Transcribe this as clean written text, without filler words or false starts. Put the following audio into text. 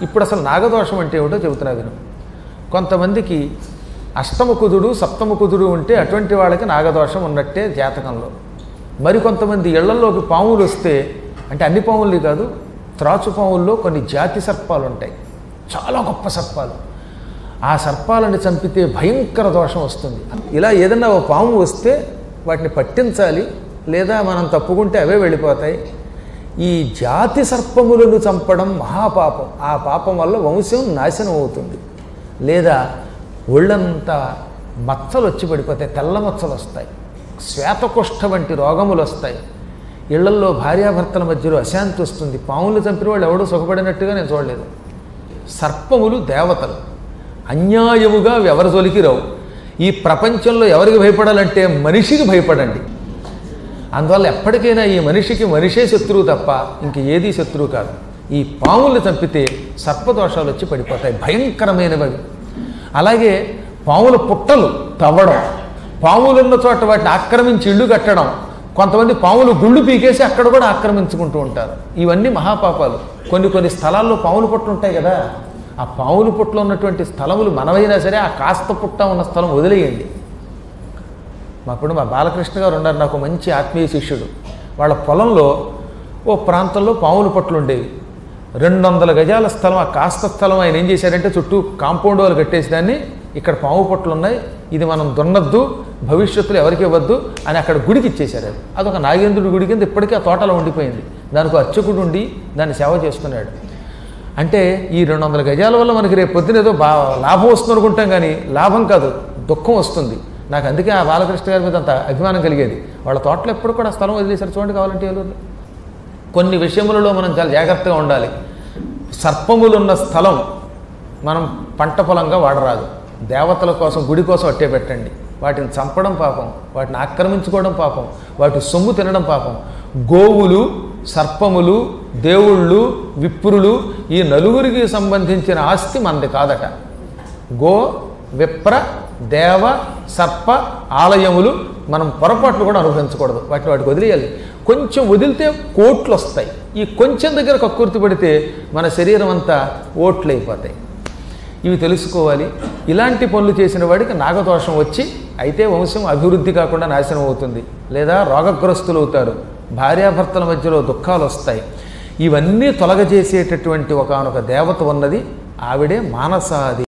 ఇప్పుడు అసలు నాగదోషం అంటే ఏమిటో చెబుతున్నా విను. కొంతమందికి అష్టమ కుదుడు సప్తమ కుదుడు ఉంటే అటువంటి వాళ్ళకి నాగదోషం ఉన్నట్టే జాతకంలో. మరికొంతమంది ఇళ్లలోకి పాములు వస్తే, అంటే అన్ని పాములు కాదు, త్రాచు పాముల్లో కొన్ని జాతి సర్పాలు ఉంటాయి, చాలా గొప్ప సర్పాలు. ఆ సర్పాలను చంపితే భయంకర దోషం వస్తుంది. ఇలా ఏదన్నా ఓ పాము వస్తే వాటిని పట్టించాలి, లేదా మనం తప్పుకుంటే అవే వెళ్ళిపోతాయి. ఈ జాతి సర్పములను చంపడం మహాపాపం. ఆ పాపం వల్ల వంశం నాశనం అవుతుంది. లేదా ఒళ్ళంతా మచ్చలు వచ్చి పడిపోతాయి, తెల్ల మచ్చలు వస్తాయి, శ్వేతకుష్ఠ వంటి రోగములు వస్తాయి. ఇళ్లల్లో భార్యాభర్తల మధ్యలో అశాంతి వస్తుంది. పాములు చంపిన వాళ్ళు ఎవడూ సుఖపడినట్టుగా నేను చూడలేదు. సర్పములు దేవతలు, అన్యాయముగా ఎవరి జోలికి రావు. ఈ ప్రపంచంలో ఎవరికి భయపడాలంటే మనిషికి భయపడండి. అందువల్ల ఎప్పటికైనా ఈ మనిషికి మనిషే శత్రువు తప్ప ఇంక ఏదీ శత్రువు కాదు. ఈ పాముల్ని చంపితే సర్పదోషాలు వచ్చి పడిపోతాయి, భయంకరమైనవి. అలాగే పాముల పుట్టలు తవ్వడం, పాములున్న చోట వాటిని ఆక్రమించి ఇళ్ళు కట్టడం, కొంతమంది పాములు గుళ్ళు పీకేసి అక్కడ కూడా ఆక్రమించుకుంటూ ఉంటారు. ఇవన్నీ మహాపాపాలు. కొన్ని స్థలాల్లో పాముల పుట్టలు ఉంటాయి కదా, ఆ పాముల పుట్టలో ఉన్నటువంటి స్థలములు మనవైనా సరే ఆ కాస్త పుట్ట ఉన్న స్థలం వదిలేయండి. అప్పుడు మా బాలకృష్ణ గారు ఉన్నారు, నాకు మంచి ఆత్మీయ శిష్యుడు. వాళ్ళ పొలంలో ఓ ప్రాంతంలో పాముల పట్లు ఉండేవి. 200 గజాల స్థలం, ఆ కాస్త స్థలం ఆయన ఏం చేశారంటే చుట్టూ కాంపౌండ్ వాళ్ళు కట్టేసి దాన్ని, ఇక్కడ పాము పట్లు ఉన్నాయి, ఇది మనం దున్నద్దు, భవిష్యత్తులో ఎవరికి ఇవ్వద్దు అని అక్కడ గుడికి ఇచ్చేశారు. అదొక నాగేంద్రుడి గుడి కింద ఇప్పటికీ ఆ తోటలో ఉండిపోయింది. దానికి అర్చకుడు ఉండి దాన్ని సేవ చేసుకున్నాడు. అంటే ఈ 200 గజాల వల్ల మనకి రేపు పొద్దున ఏదో లాభం వస్తుంది అనుకుంటాం, కానీ లాభం కాదు, దుఃఖం వస్తుంది. నాకు అందుకే ఆ బాలకృష్ణ గారి మీద అంత అభిమానం కలిగేది. వాళ్ళ తోటలో ఎప్పుడు కూడా స్థలం వదిలేశారు చూడండి, కావాలంటే ఏలూరులో. కొన్ని విషయములలో మనం చాలా జాగ్రత్తగా ఉండాలి. సర్పములున్న స్థలం మనం పంట పొలంగా వాడరాదు. దేవతల కోసం, గుడి కోసం అట్టే పెట్టండి. వాటిని చంపడం పాపం, వాటిని ఆక్రమించుకోవడం పాపం, వాటి సొమ్ము తినడం పాపం. గోవులు, సర్పములు, దేవుళ్ళు, విప్రులు, ఈ నలుగురికి సంబంధించిన ఆస్తి మనది కాదట. గో, విప్ర, దేవ, సర్ప ఆలయములు మనం పొరపాట్లు కూడా అనుభవించకూడదు. వాటికి వదిలేయాలి. కొంచెం వదిలితే కోట్లు వస్తాయి. ఈ కొంచెం దగ్గర కక్కుర్తి పడితే మన శరీరం అంతా ఓట్లు అయిపోతాయి. ఇవి తెలుసుకోవాలి. ఇలాంటి పనులు చేసిన వాడికి నాగదోషం వచ్చి అయితే వంశం అభివృద్ధి కాకుండా నాశనం అవుతుంది, లేదా రోగగ్రస్తులు అవుతారు, భార్యాభర్తల మధ్యలో దుఃఖాలు వస్తాయి. ఇవన్నీ తొలగజేసేటటువంటి ఒకానొక దేవత ఉన్నది, ఆవిడే మానసాదేవి.